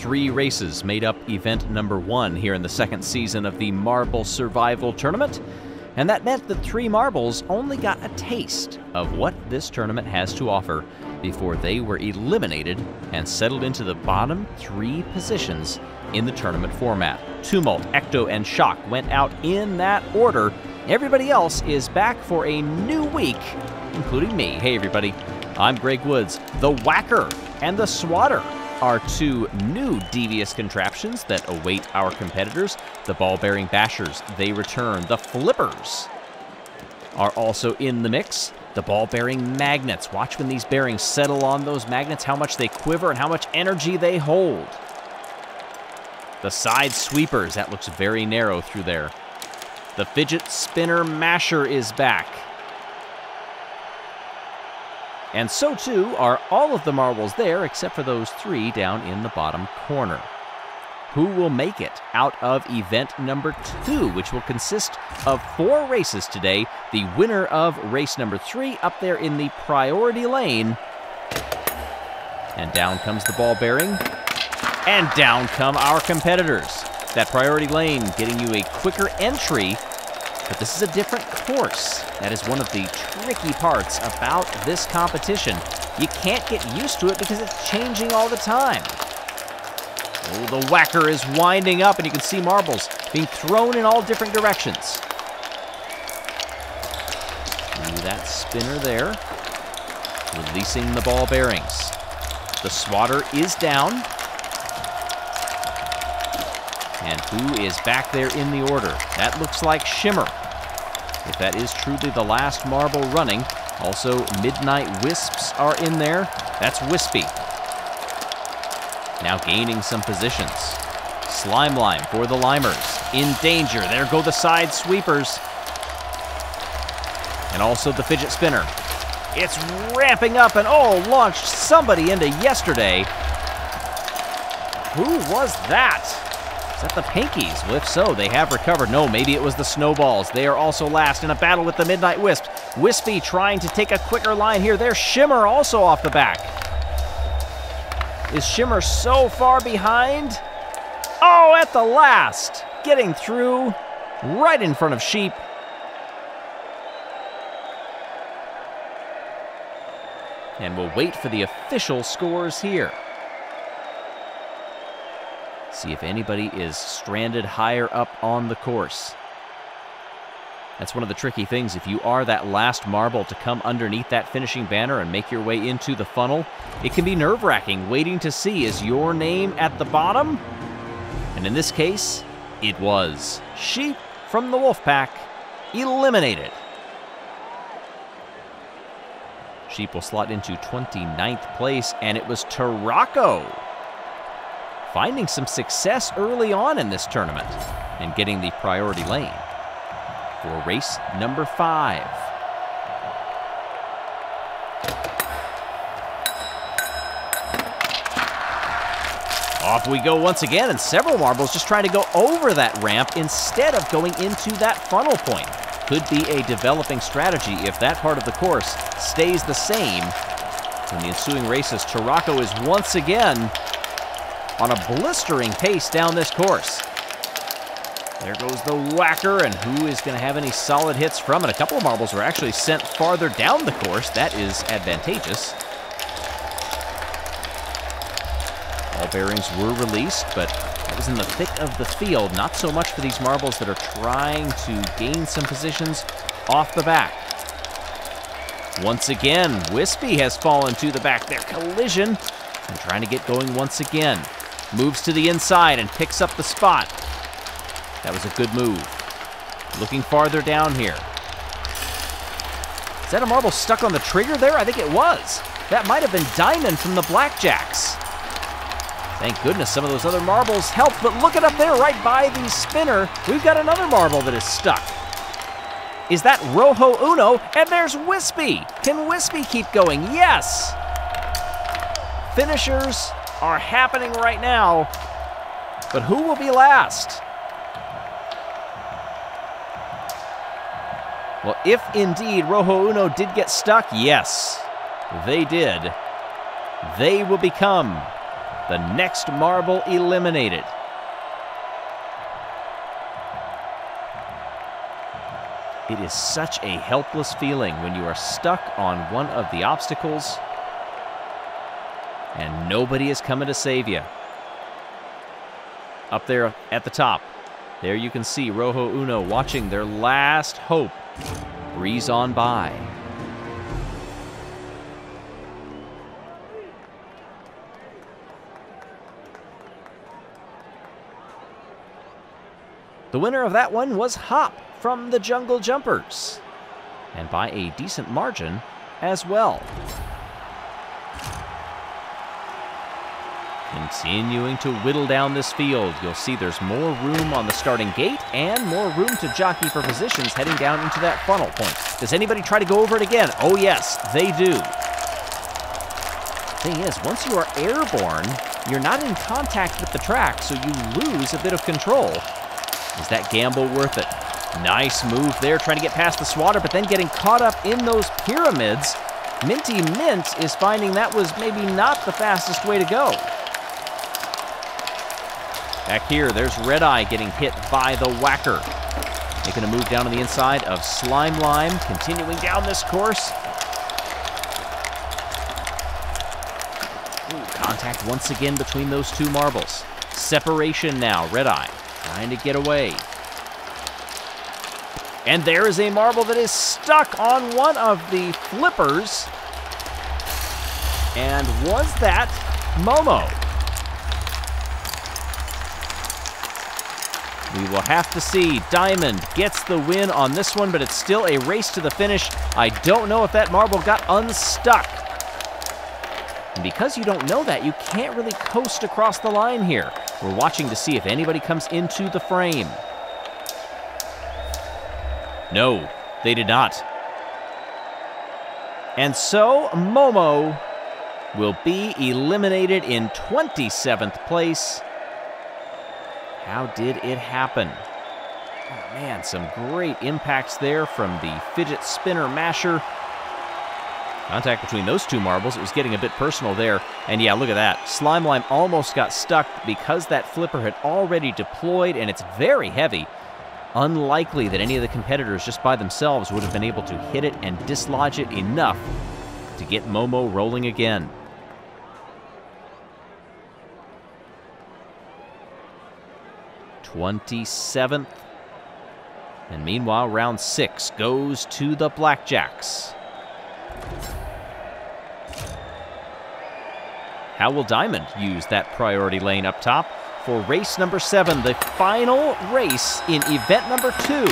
3 races made up event number 1 here in the second season of the Marble Survival Tournament, and that meant that 3 marbles only got a taste of what this tournament has to offer before they were eliminated and settled into the bottom 3 positions in the tournament format. Tumult, Ecto, and Shock went out in that order. Everybody else is back for a new week, including me. Hey everybody, I'm Greg Woods. The Whacker and the Swatter are 2 new devious contraptions that await our competitors. The ball-bearing bashers, they return. The flippers are also in the mix. The ball-bearing magnets. Watch when these bearings settle on those magnets, how much they quiver and how much energy they hold. The side sweepers, that looks very narrow through there. The fidget spinner masher is back. And so too are all of the marbles there, except for those 3 down in the bottom corner. Who will make it out of event number 2, which will consist of 4 races today? The winner of race number 3 up there in the priority lane. And down comes the ball bearing. And down come our competitors. That priority lane getting you a quicker entry. But this is a different course. That is one of the tricky parts about this competition. You can't get used to it because it's changing all the time. Oh, the Whacker is winding up, and you can see marbles being thrown in all different directions. Through that spinner there, releasing the ball bearings. The Swatter is down. And who is back there in the order? That looks like Shimmer. If that is truly the last marble running. Also, Midnight Wisps are in there. That's Wispy. Now gaining some positions. Slime Lime for the Limers. In danger. There go the side sweepers. And also the fidget spinner. It's ramping up and launched somebody into yesterday. Who was that? Is that the Pinkies? Well, if so, they have recovered. No, maybe it was the Snowballs. They are also last in a battle with the Midnight Wisp. Wispy trying to take a quicker line here. There's Shimmer also off the back. Is Shimmer so far behind? Oh, at the last. Getting through right in front of Sheep. And we'll wait for the official scores here. See if anybody is stranded higher up on the course. That's one of the tricky things. If you are that last marble to come underneath that finishing banner and make your way into the funnel, it can be nerve-wracking waiting to see, is your name at the bottom? And in this case, it was Sheep from the Wolfpack eliminated. Sheep will slot into 29th place, and it was Tarako finding some success early on in this tournament and getting the priority lane for race number 5. Off we go once again, and several marbles just trying to go over that ramp instead of going into that funnel point. Could be a developing strategy if that part of the course stays the same. In the ensuing races, Tarako is once again on a blistering pace down this course. There goes the Whacker, and who is going to have any solid hits from it? A couple of marbles were actually sent farther down the course. That is advantageous. All bearings were released, but that was in the thick of the field. Not so much for these marbles that are trying to gain some positions off the back. Once again, Wispy has fallen to the back there. Collision, and trying to get going once again. Moves to the inside and picks up the spot. That was a good move. Looking farther down here. Is that a marble stuck on the trigger there? I think it was. That might have been Diamond from the Blackjacks. Thank goodness some of those other marbles helped, but look it up there right by the spinner. We've got another marble that is stuck. Is that Rojo Uno? And there's Wispy. Can Wispy keep going? Yes. Finishers are happening right now, but who will be last? Well, if indeed Rojo Uno did get stuck, yes, they did. They will become The next marble eliminated. It is such a helpless feeling when you are stuck on one of the obstacles and nobody is coming to save you. Up there at the top, there you can see Rojo Uno watching their last hope breeze on by. The winner of that one was Hop from the Jungle Jumpers, and by a decent margin as well. Continuing to whittle down this field, you'll see there's more room on the starting gate and more room to jockey for positions heading down into that funnel point. Does anybody try to go over it again? Oh yes, they do. Thing is, once you are airborne, you're not in contact with the track, so you lose a bit of control. Is that gamble worth it? Nice move there, trying to get past the swatter, but then getting caught up in those pyramids. Minty Mint is finding that was maybe not the fastest way to go. Back here, there's Red Eye getting hit by the whacker. Making a move down on the inside of Slime Lime, continuing down this course. Ooh, contact once again between those two marbles. Separation now, Red Eye trying to get away. And there is a marble that is stuck on one of the flippers. And was that Momo? We will have to see. Diamond gets the win on this one, but it's still a race to the finish. I don't know if that marble got unstuck. And because you don't know that, you can't really coast across the line here. We're watching to see if anybody comes into the frame. No, they did not. And so, Momo will be eliminated in 27th place. How did it happen? Oh man, some great impacts there from the fidget spinner masher. Contact between those two marbles, it was getting a bit personal there. And yeah, look at that. Slime Lime almost got stuck because that flipper had already deployed and it's very heavy. Unlikely that any of the competitors just by themselves would have been able to hit it and dislodge it enough to get Momo rolling again. '27th. And meanwhile, round 6 goes to the Blackjacks. How will Diamond use that priority lane up top for race number 7, the final race in event number 2?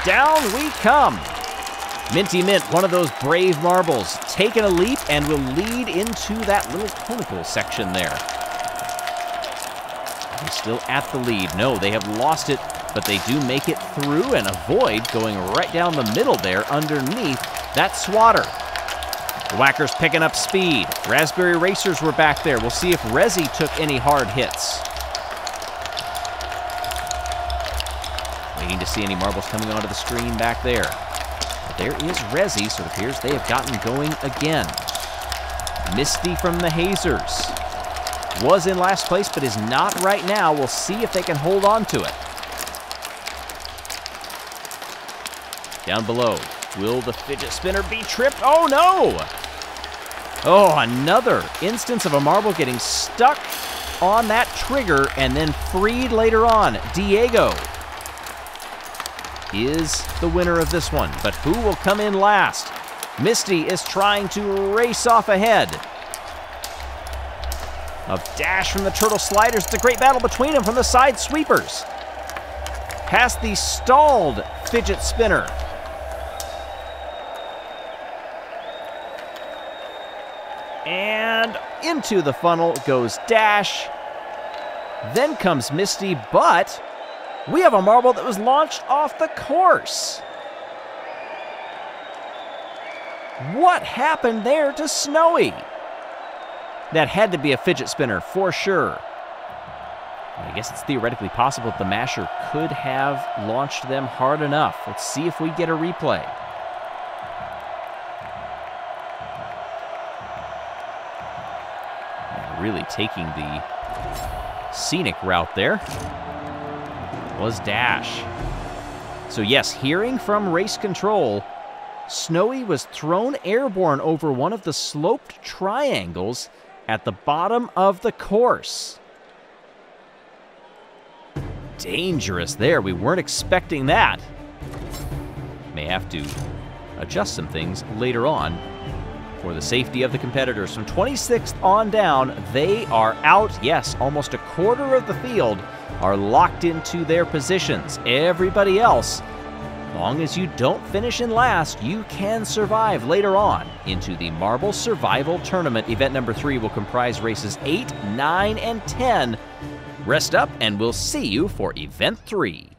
Down we come. Minty Mint, one of those brave marbles, taking a leap and will lead into that little conical section there. They're still at the lead. No, they have lost it, but they do make it through and avoid going right down the middle there underneath that swatter. The Whackers picking up speed. Raspberry Racers were back there. We'll see if Rezi took any hard hits. Waiting to see any marbles coming onto the screen back there. But there is Rezi, so it appears they have gotten going again. Misty from the Hazers was in last place, but is not right now. We'll see if they can hold on to it. Down below, will the fidget spinner be tripped? Oh no! Oh, another instance of a marble getting stuck on that trigger and then freed later on. Diego is the winner of this one, but who will come in last? Misty is trying to race off ahead of Dash from the Turtle Sliders. It's a great battle between them from the side sweepers. Past the stalled fidget spinner. And into the funnel goes Dash. Then comes Misty, but we have a marble that was launched off the course. What happened there to Snowy? That had to be a fidget spinner for sure. I guess it's theoretically possible that the masher could have launched them hard enough. Let's see if we get a replay. really taking the scenic route there was Dash. So yes, hearing from race control, Snowy was thrown airborne over one of the sloped triangles at the bottom of the course. Dangerous there. We weren't expecting that. May have to adjust some things later on for the safety of the competitors. From 26th on down, they are out. Yes, almost a quarter of the field are locked into their positions. Everybody else, as long as you don't finish in last, you can survive later on into the Marble Survival Tournament. Event number 3 will comprise races 8, 9, and 10. Rest up, and we'll see you for Event 3.